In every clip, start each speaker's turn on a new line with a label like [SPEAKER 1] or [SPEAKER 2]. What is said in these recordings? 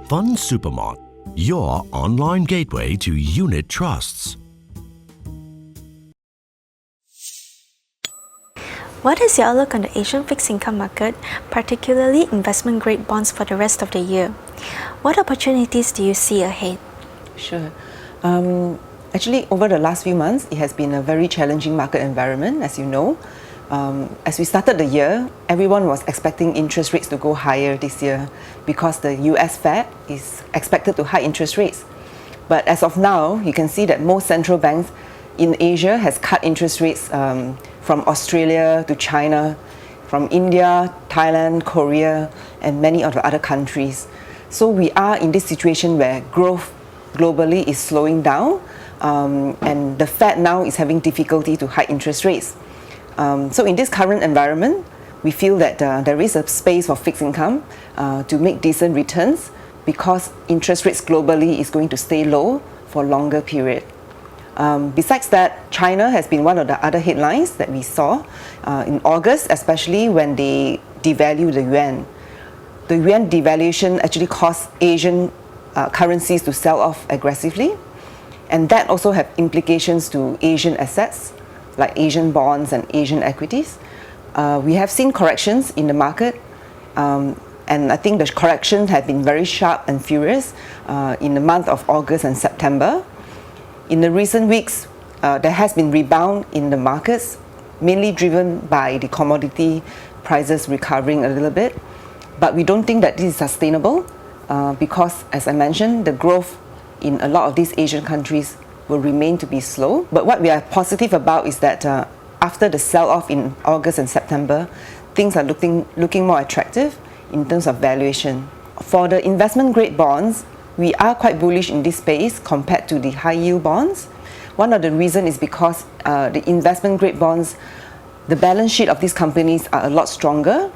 [SPEAKER 1] Fund Supermart, your online gateway to unit trusts.
[SPEAKER 2] What is your outlook on the Asian fixed income market, particularly investment-grade bonds for the rest of the year? What opportunities do you see ahead?
[SPEAKER 3] Sure. Actually, over the last few months, it has been a very challenging market environment, as you know. As we started the year, everyone was expecting interest rates to go higher this year because the US Fed is expected to hike interest rates. But as of now, you can see that most central banks in Asia has cut interest rates from Australia to China, from India, Thailand, Korea, and many of the other countries. So we are in this situation where growth globally is slowing down, and the Fed now is having difficulty to hike interest rates. So in this current environment, we feel that there is a space for fixed income to make decent returns because interest rates globally is going to stay low for a longer period. Besides that, China has been one of the other headlines that we saw in August, especially when they devalued the yuan. The yuan devaluation actually caused Asian currencies to sell off aggressively, and that also have implications to Asian assets like Asian bonds and Asian equities. We have seen corrections in the market, and I think the corrections have been very sharp and furious in the month of August and September. In the recent weeks, there has been rebound in the markets, mainly driven by the commodity prices recovering a little bit. But we don't think that this is sustainable because, as I mentioned, the growth in a lot of these Asian countries will remain to be slow. But what we are positive about is that after the sell-off in August and September, things are looking more attractive in terms of valuation. For the investment-grade bonds, we are quite bullish in this space compared to the high-yield bonds. One of the reasons is because the investment-grade bonds, the balance sheet of these companies are a lot stronger,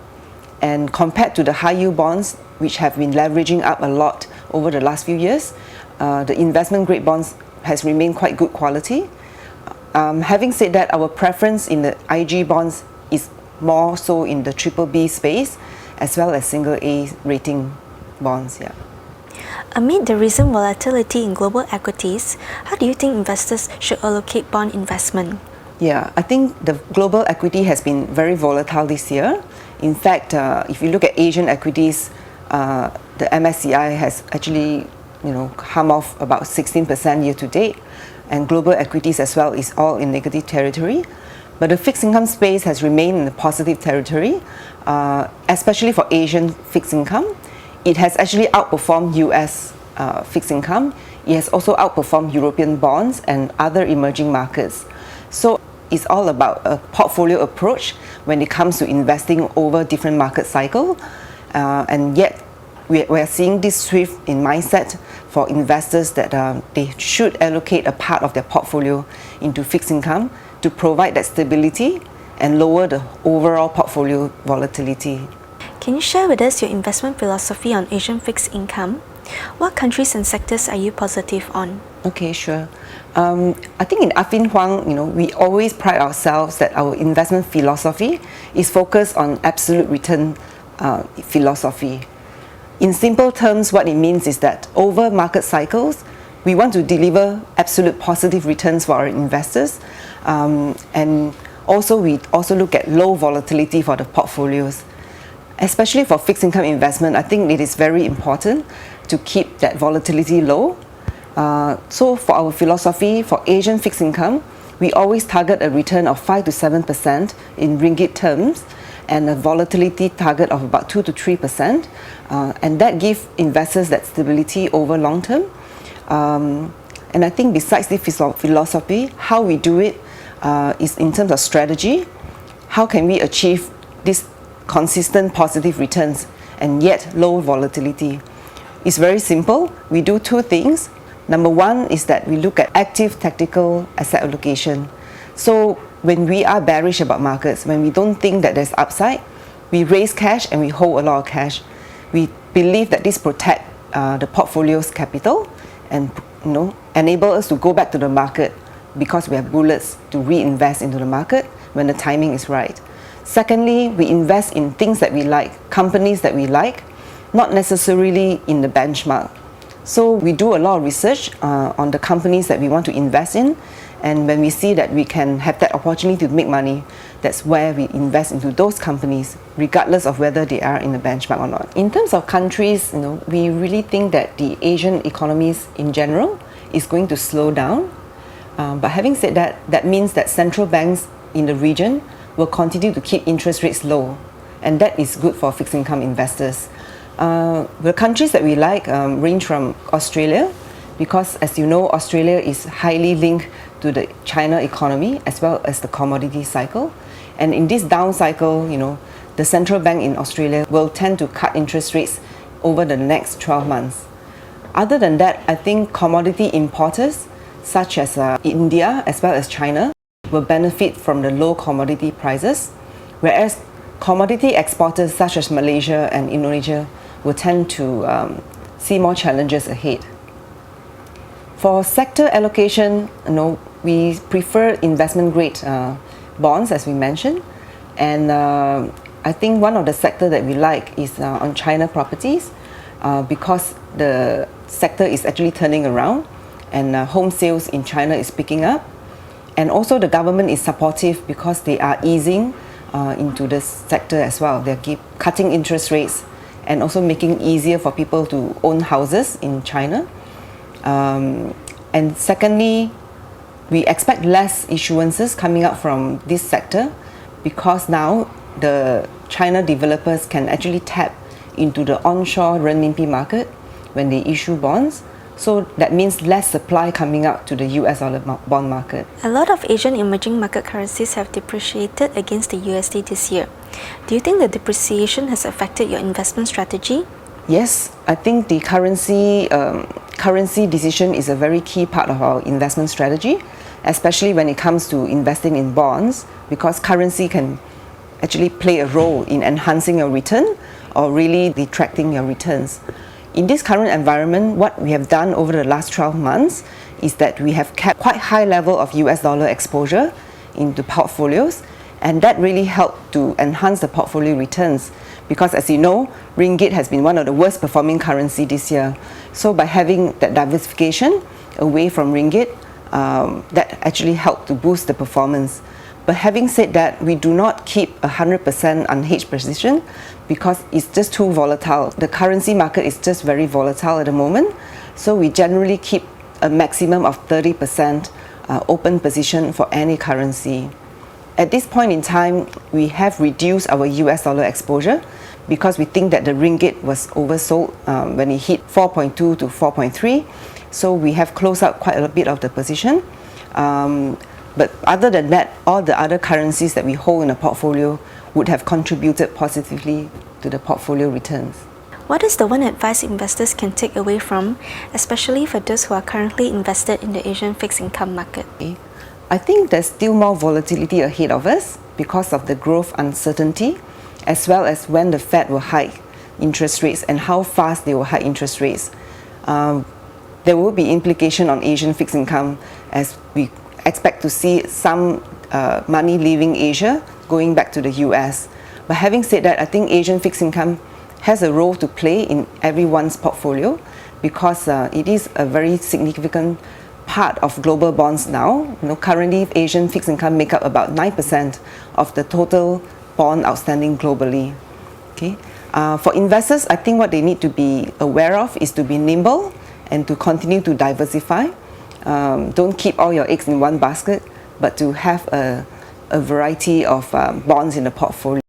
[SPEAKER 3] and compared to the high-yield bonds, which have been leveraging up a lot over the last few years, the investment-grade bonds has remained quite good quality. Having said that, our preference in the IG bonds is more so in the BBB space, as well as single A rating bonds. Yeah.
[SPEAKER 2] Amid the recent volatility in global equities, how do you think investors should allocate bond investment?
[SPEAKER 3] Yeah, I think the global equity has been very volatile this year. In fact, if you look at Asian equities, the MSCI has actually come off about 16% year to date, and global equities as well is all in negative territory. But the fixed income space has remained in the positive territory, especially for Asian fixed income. It has actually outperformed US fixed income. It has also outperformed European bonds and other emerging markets. So it's all about a portfolio approach when it comes to investing over different market cycles. And yet we are seeing this shift in mindset for investors that they should allocate a part of their portfolio into fixed income to provide that stability and lower the overall portfolio volatility.
[SPEAKER 2] Can you share with us your investment philosophy on Asian fixed income? What countries and sectors are you positive on?
[SPEAKER 3] Okay, sure. I think in Affin Hwang, we always pride ourselves that our investment philosophy is focused on absolute return philosophy. In simple terms, what it means is that over market cycles, we want to deliver absolute positive returns for our investors, and also we also look at low volatility for the portfolios. Especially for fixed income investment, I think it is very important to keep that volatility low. So for our philosophy for Asian fixed income, we always target a return of 5 to 7% in ringgit terms and a volatility target of about 2 to 3%. And that gives investors that stability over long term. And I think besides the philosophy, how we do it is in terms of strategy. How can we achieve this consistent positive returns and yet low volatility? It's very simple. We do two things. Number one is that we look at active tactical asset allocation. So when we are bearish about markets, when we don't think that there's upside, we raise cash and we hold a lot of cash. We believe that this protects the portfolio's capital and enable us to go back to the market because we have bullets to reinvest into the market when the timing is right. Secondly, we invest in things that we like, companies that we like, not necessarily in the benchmark. So we do a lot of research on the companies that we want to invest in, and when we see that we can have that opportunity to make money, that's where we invest into those companies, regardless of whether they are in the benchmark or not. In terms of countries, we really think that the Asian economies in general is going to slow down. But having said that, that means that central banks in the region will continue to keep interest rates low, and that is good for fixed income investors. The countries that we like range from Australia, because as you know, Australia is highly linked to the China economy as well as the commodity cycle. And in this down cycle, the central bank in Australia will tend to cut interest rates over the next 12 months. Other than that, I think commodity importers such as India as well as China will benefit from the low commodity prices, whereas commodity exporters such as Malaysia and Indonesia will tend to see more challenges ahead. For sector allocation, we prefer investment grade bonds, as we mentioned, and I think one of the sectors that we like is on China properties, because the sector is actually turning around, and home sales in China is picking up, and also the government is supportive because they are easing into this sector as well. They're cutting interest rates and also making it easier for people to own houses in China. And secondly, we expect less issuances coming up from this sector, because now the China developers can actually tap into the onshore renminbi market when they issue bonds. So that means less supply coming out to the US dollar bond market.
[SPEAKER 2] A lot of Asian emerging market currencies have depreciated against the USD this year. Do you think the depreciation has affected your investment strategy?
[SPEAKER 3] Yes, I think the currency decision is a very key part of our investment strategy, especially when it comes to investing in bonds, because currency can actually play a role in enhancing your return or really detracting your returns. In this current environment, what we have done over the last 12 months is that we have kept quite high level of US dollar exposure into portfolios, and that really helped to enhance the portfolio returns, because as you know, ringgit has been one of the worst performing currency this year. So by having that diversification away from ringgit, that actually helped to boost the performance. But having said that, we do not keep 100% unhedged position because it's just too volatile. The currency market is just very volatile at the moment. So we generally keep a maximum of 30% open position for any currency. At this point in time, we have reduced our US dollar exposure because we think that the ringgit was oversold when it hit 4.2 to 4.3. So we have closed out quite a bit of the position. But other than that, all the other currencies that we hold in a portfolio would have contributed positively to the portfolio returns.
[SPEAKER 2] What is the one advice investors can take away from, especially for those who are currently invested in the Asian fixed income market?
[SPEAKER 3] I think there's still more volatility ahead of us because of the growth uncertainty, as well as when the Fed will hike interest rates and how fast they will hike interest rates. There will be implication on Asian fixed income, as we expect to see some money leaving Asia going back to the US. But having said that, I think Asian fixed income has a role to play in everyone's portfolio, because it is a very significant part of global bonds now. Currently Asian fixed income make up about 9% of the total bond outstanding globally. Okay. For investors, I think what they need to be aware of is to be nimble and to continue to diversify. Don't keep all your eggs in one basket, but to have a variety of bonds in the portfolio.